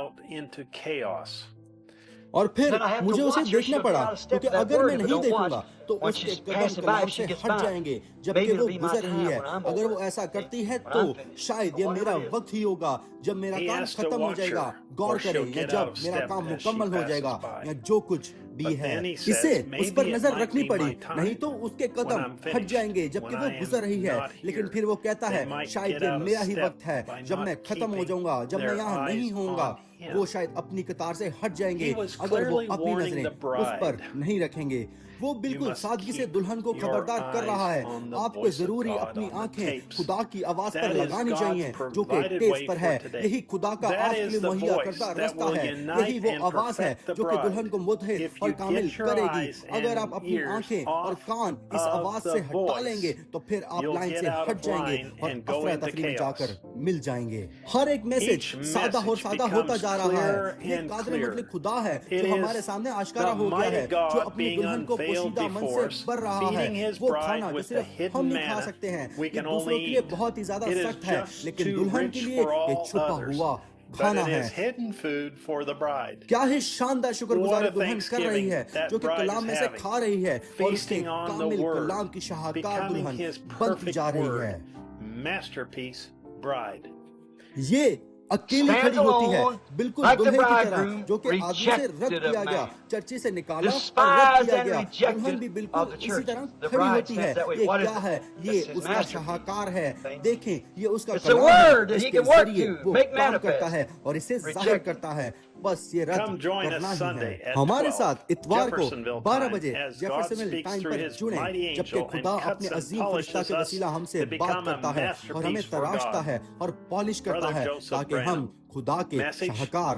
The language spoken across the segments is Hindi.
out into chaos. और फिर Then I have to मुझे उसे watch her. देखना She'll be पड़ा out of step क्योंकि with that अगर मैं bird if I नहीं don't देखूंगा watch. तो Once उसके she's Kadam passing by, Kalam she से gets हट by. जाएंगे जबकि Maybe वो it'll be my गुजर रही time है। when I'm अगर over. वो ऐसा करती है When तो I'm finished. शायद ये Whatever मेरा it is. वक्त ही होगा जब मेरा He काम has to खत्म हो watch जाएगा। her, गौर or करें she'll या get जब out of मेरा step काम as she मुकम्मल हो passes जाएगा by. या जो कुछ भी But है then he इसे says, उस पर maybe it नजर might रखनी be पड़ी, my time नहीं तो उसके when कदम I'm हट finished, जाएंगे जबकि when वो I am गुजर रही है। not लेकिन here. फिर वो कहता They है might शायद get ये out of मेरा ही step वक्त है by जब not मैं खत्म हो keeping जाऊंगा, जब मैं their यहाँ eyes नहीं होऊंगा। on him. वो शायद अपनी कतार से हट जाएंगे He was अगर वो clearly अपनी warning नजरें the उस पर bride. नहीं रखेंगे। वो बिल्कुल must सादगी से keep दुल्हन को your खबरदार कर रहा है। eyes on the आपको voice of जरूरी God अपनी on the आंखें tapes. खुदा की आवाज That पर is लगानी God's चाहिए जो कि provided टेप्स way पर for है। today. यही खुदा का That आज के is लिए the मुहैया voice करता that रास्ता will है। unite यही वो and आवाज है perfect the जो कि दुल्हन bride. को मुतहिद If और you कामिल get your करेगी। eyes अगर and आप अपनी ears आंखें और off कान इस of आवाज the से हटा voice, लेंगे तो फिर आप you'll लाइन get से out हट of जाएंगे line और and go अफरा into तफरी में chaos. जाकर मिल जाएंगे। हर एक मैसेज Each सादा और message सादा होता becomes जा रहा है। clearer ये and कादिर clearer. मतलब खुदा है It जो हमारे is सामने आश्कारा the हो गया mighty है, जो God अपनी being दुल्हन को unveiled पोशीदा मन before से us, भर रहा है। feeding his वो bride खाना जो with the सिर्फ हम hidden नहीं खा manna सकते हैं, we ये can दूसरों only के लिए eat. बहुत ही ज्यादा It is सख्त है, just लेकिन too दुल्हन rich के लिए for ये all छुपा others, हुआ but खाना it है। is hidden food for the bride. क्या ही शानदार शुक्रगुजारी What a दुल्हन कर रही है thanksgiving जो कि that bride कलाम is में से having. खा रही है और उसके Feasting on the Kamil word, कलाम की शाहकार becoming दुल्हन his बनती perfect जा रही word, है। masterpiece bride. ये अकेली Stands खड़ी होती है alone, बिल्कुल like the दुल्हे की तरह bridegroom, जो कि आदमी से रद्द rejected of किया गया, man. चर्ची से निकाला और रद्द Despised किया and गया। rejected दुल्हन भी of बिल्कुल the इसी church. तरह The खड़ी bride होती है। stands that way. ये What is क्या it? है? ये It's his उसका masterpiece. शाहकार है। Thank you. देखें, ये उसका It's a कलाम word है that he जिसके can work जरिए to, वो make काम manifest. करता है और इसे जाहिर Rejected. करता है। बस ये रद्द Come join us करना ही Sunday है। at हमारे 12, साथ इतवार को Jeffersonville 12 time, बजे as God Jeffersonville speaks time through पर his जुड़ें, mighty जबकि angel खुदा and अपने cuts and अजीम फरिश्ता के polishes वसीला us हमसे to बात become a करता है और हमें masterpiece for तराशता God. है और पॉलिश करता Brother है Joseph ताकि हम Branham. खुदा के Message शाहकार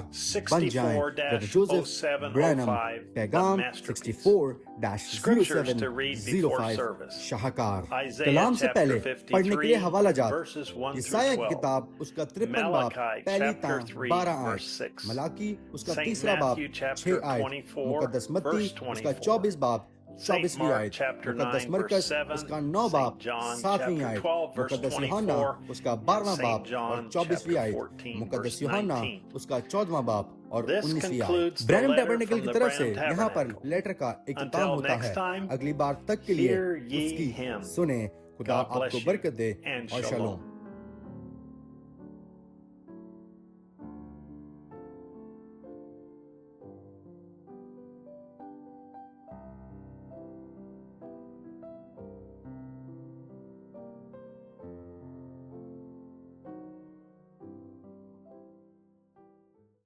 बन जाएं। ब्रदर जोसेफ 64-0705, ब्रैनम, The पैगाम Masterpiece. 64-0705 Scriptures to read before service. Shahkar. Isaiah कलाम से chapter पहले 53, पढ़ने के लिए हवाला जात verses 1 through यसाया की 12. किताब उसका 53 बाब Malachi पहली chapter तां 3, 12 आयत, verse 6. मलाकी उसका Saint तीसरा बाब Matthew 6 chapter आयत, 24, मुकद्दस मत्ती verse उसका 24. 24 बाब Saint 24वीं Mark आयत, chapter मुकद्दस 9, मरकस verse 7, उसका 9 बाब Saint John 7वीं chapter आयत, 12, verse मुकद्दस यूहन्ना 24, उसका 12वां Saint बाब और John 24वीं chapter आयत, 14, मुकद्दस verse यूहन्ना 19. उसका 14वां बाब और This 19वीं concludes आयत। the Branham letter tabernacle from की the तरफ से Branham यहाँ पर Tabernacle. लेटर का इख्तिताम Until होता next है। time, अगली बार तक के लिए hear ye उसकी him. सुने। खुदा God bless आपको you बरकत दे and और shalom. शलोम।